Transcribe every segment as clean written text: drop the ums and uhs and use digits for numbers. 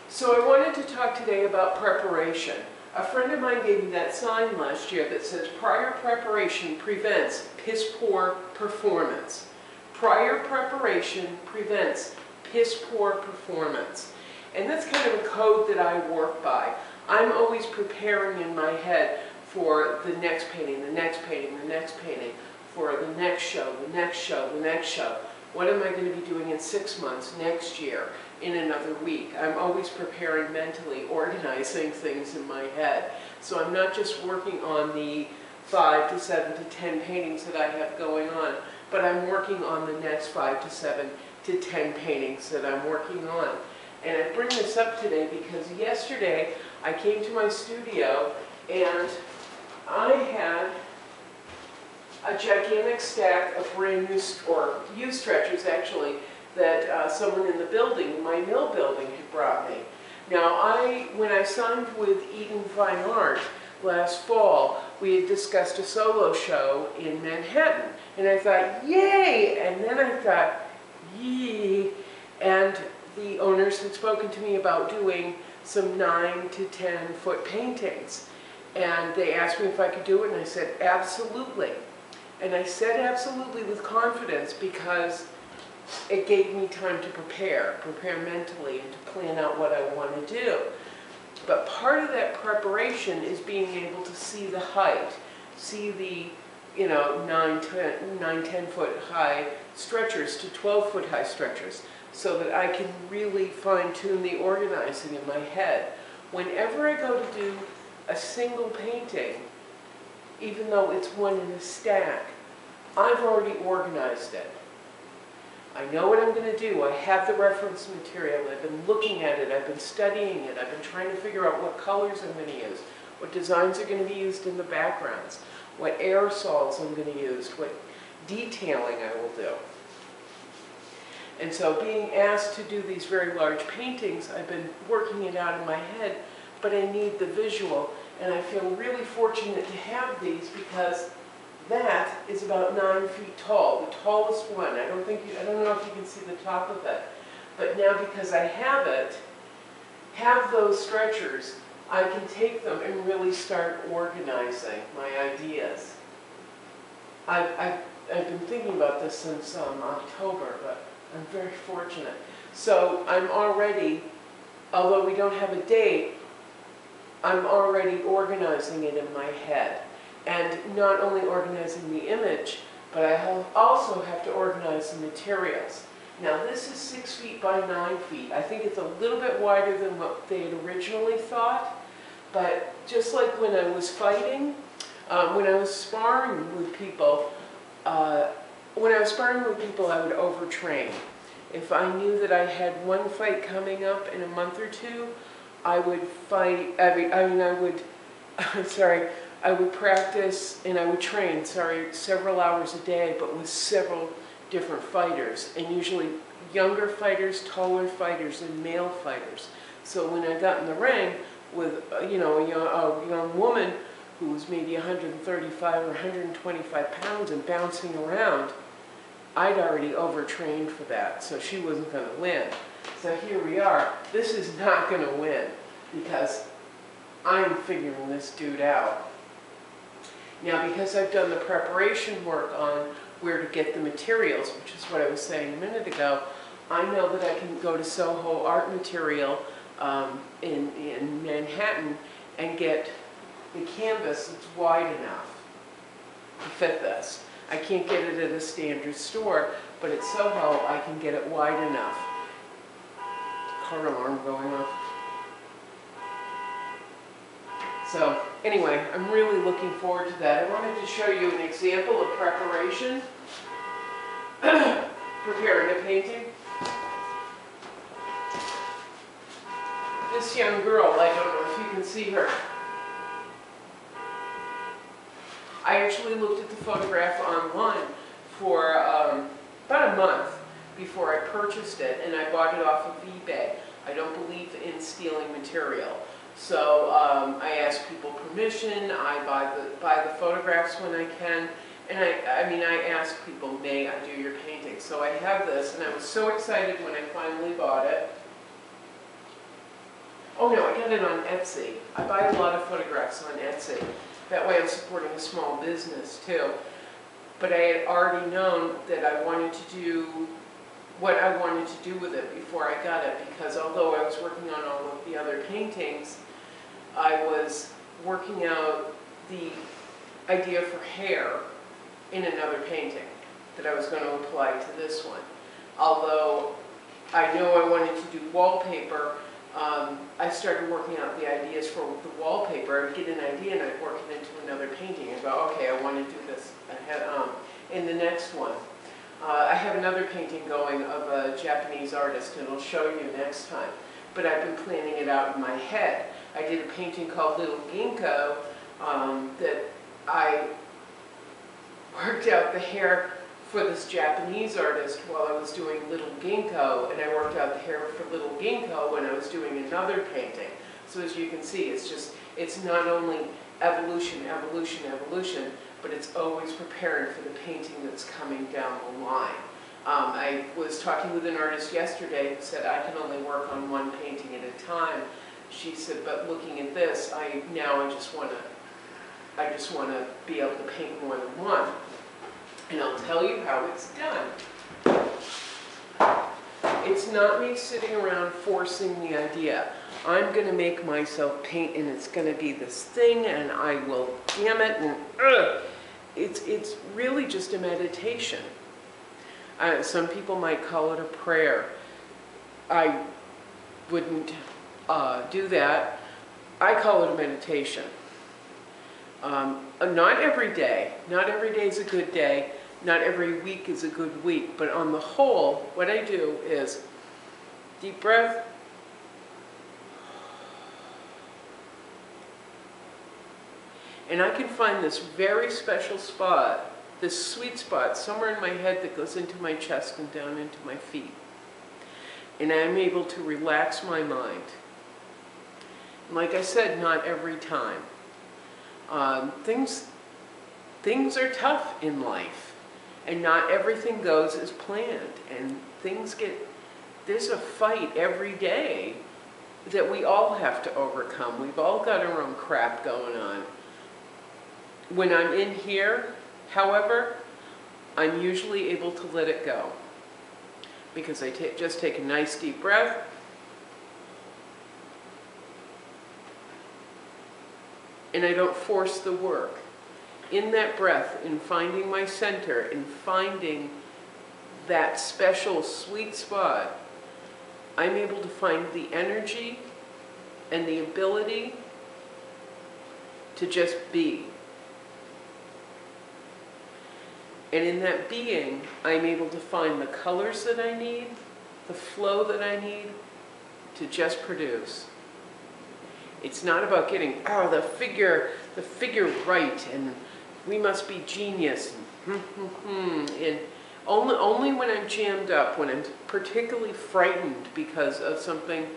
So I wanted to talk today about preparation. A friend of mine gave me that sign last year that says prior preparation prevents piss poor performance. Prior preparation prevents piss poor performance. And that's kind of a code that I work by. I'm always preparing in my head for the next painting, the next painting, the next painting, for the next show, the next show, the next show. What am I going to be doing in 6 months, next year, in another week? I'm always preparing mentally, organizing things in my head. So I'm not just working on the 5 to 7 to 10 paintings that I have going on, but I'm working on the next 5 to 7 to 10 paintings that I'm working on. And I bring this up today because yesterday I came to my studio and I had a gigantic stack of brand new, or used stretchers actually, that someone in the building, my mill building, had brought me. Now when I signed with Eden Fine Art last fall, we had discussed a solo show in Manhattan. And I thought, yay! And then I thought, yee! And the owners had spoken to me about doing some 9 to 10 foot paintings. And they asked me if I could do it, and I said, absolutely. And I said absolutely with confidence because it gave me time to prepare mentally and to plan out what I want to do. But part of that preparation is being able to see the height, see the 9, 10 foot high stretchers to 12 foot high stretchers, so that I can really fine tune the organizing in my head. Whenever I go to do a single painting, even though it's one in a stack, I've already organized it. I know what I'm going to do. I have the reference material. I've been looking at it. I've been studying it. I've been trying to figure out what colors I'm going to use, what designs are going to be used in the backgrounds, what aerosols I'm going to use, what detailing I will do. And so being asked to do these very large paintings, I've been working it out in my head, but I need the visual. And I feel really fortunate to have these because that is about 9 feet tall, the tallest one. I don't know if you can see the top of it. But now because I have those stretchers, I can take them and really start organizing my ideas. I've been thinking about this since October, but I'm very fortunate. So I'm already, although we don't have a date, I'm already organizing it in my head. And not only organizing the image, but I also have to organize the materials. Now this is 6 feet by 9 feet. I think it's a little bit wider than what they had originally thought. But just like when I was fighting, when I was sparring with people, I would overtrain. If I knew that I had one fight coming up in a month or two, I would fight, I would practice and I would train, several hours a day, but with several different fighters, and usually younger fighters, taller fighters, and male fighters. So when I got in the ring with a young woman who was maybe 135 or 125 pounds and bouncing around, I'd already overtrained for that, so she wasn't going to win. So here we are. This is not going to win because I'm figuring this dude out. Now, because I've done the preparation work on where to get the materials, which is what I was saying a minute ago, I know that I can go to Soho Art Material in Manhattan and get the canvas that's wide enough to fit this. I can't get it at a standard store, but at Soho I can get it wide enough. Car alarm going off. So anyway, I'm really looking forward to that. I wanted to show you an example of preparation. Preparing a painting. This young girl, I don't know if you can see her. I actually looked at the photograph online for about a month before I purchased it, and I bought it off of eBay. I don't believe in stealing material. So I ask people permission, I buy the photographs when I can, and I ask people, may I do your painting? So I have this, and I was so excited when I finally bought it. Oh no, I got it on Etsy. I buy a lot of photographs on Etsy. That way I'm supporting a small business too. But I had already known that I wanted to do what I wanted to do with it before I got it, because although I was working on all of the other paintings, I was working out the idea for hair in another painting that I was going to apply to this one. Although I know I wanted to do wallpaper, I started working out the ideas for the wallpaper. I'd get an idea and I'd work it into another painting and go, okay, I want to do this in the next one. I have another painting going of a Japanese artist, and I'll show you next time. But I've been planning it out in my head. I did a painting called Little Ginkgo that I worked out the hair for this Japanese artist while I was doing Little Ginkgo, and I worked out the hair for Little Ginkgo when I was doing another painting. So as you can see, it's not only evolution, evolution, evolution, but it's always preparing for the painting that's coming down the line. I was talking with an artist yesterday who said, I can only work on one painting at a time. She said, but looking at this, I just want to be able to paint more than one. And I'll tell you how it's done. It's not me sitting around forcing the idea. I'm going to make myself paint, and it's going to be this thing, and I will, damn it, and it's really just a meditation. Some people might call it a prayer. I wouldn't do that. I call it a meditation. Not every day. Not every day is a good day. Not every week is a good week. But on the whole, what I do is deep breath. And I can find this very special spot, this sweet spot, somewhere in my head that goes into my chest and down into my feet. And I'm able to relax my mind. And like I said, not every time. Things are tough in life, and not everything goes as planned, and there's a fight every day that we all have to overcome. We've all got our own crap going on. When I'm in here, however, I'm usually able to let it go, because I just take a nice deep breath, and I don't force the work. In that breath, in finding my center, in finding that special sweet spot, I'm able to find the energy and the ability to just be. And in that being, I'm able to find the colors that I need, the flow that I need to just produce. It's not about getting, the figure right, and we must be genius, and only when I'm jammed up, when I'm particularly frightened because of something,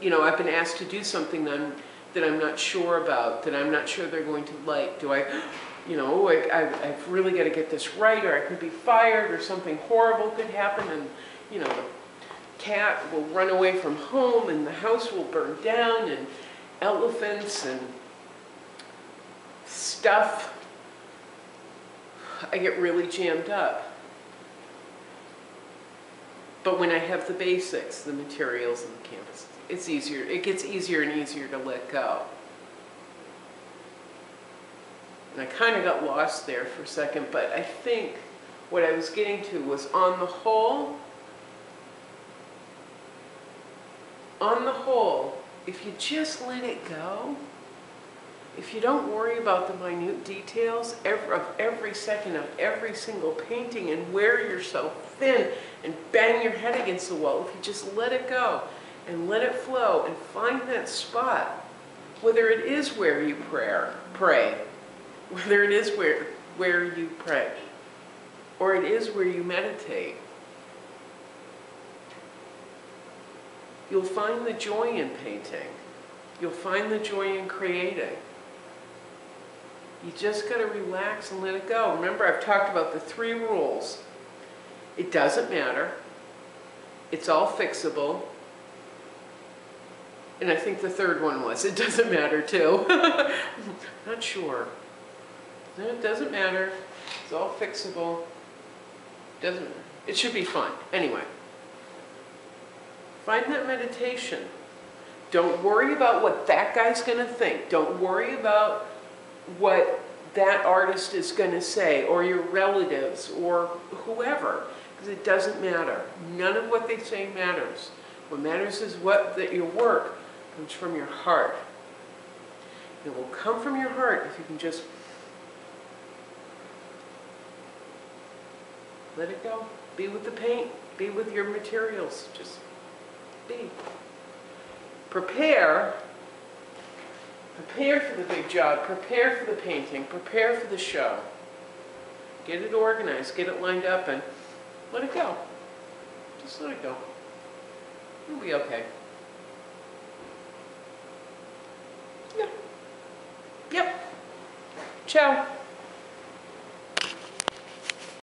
I've been asked to do something that I'm not sure about, that I'm not sure they're going to like. Do I, I've really got to get this right, or I could be fired, or something horrible could happen, and, the cat will run away from home, and the house will burn down, and elephants and stuff. I get really jammed up. But when I have the basics, the materials and the canvas, it's easier. It gets easier and easier to let go. And I kind of got lost there for a second, but I think what I was getting to was, on the whole, if you just let it go, if you don't worry about the minute details of every second of every single painting, and wear yourself thin and bang your head against the wall, if you just let it go and let it flow and find that spot, whether it is where you pray, whether it is where you pray, or it is where you meditate, you'll find the joy in painting. You'll find the joy in creating. You just got to relax and let it go. Remember, I've talked about the 3 rules. It doesn't matter. It's all fixable. And I think the third one was. It doesn't matter too. Not sure. No, it doesn't matter. It's all fixable. Doesn't. It should be fun. Anyway. Find that meditation. Don't worry about what that guy's going to think. Don't worry about what that artist is going to say, or your relatives, or whoever, because it doesn't matter. None of what they say matters. What matters is that your work comes from your heart. It will come from your heart if you can just let it go. Be with the paint. Be with your materials. Just be. Prepare. Prepare for the big job. Prepare for the painting. Prepare for the show. Get it organized. Get it lined up and let it go. Just let it go. It'll be okay. Yeah. Yep. Ciao.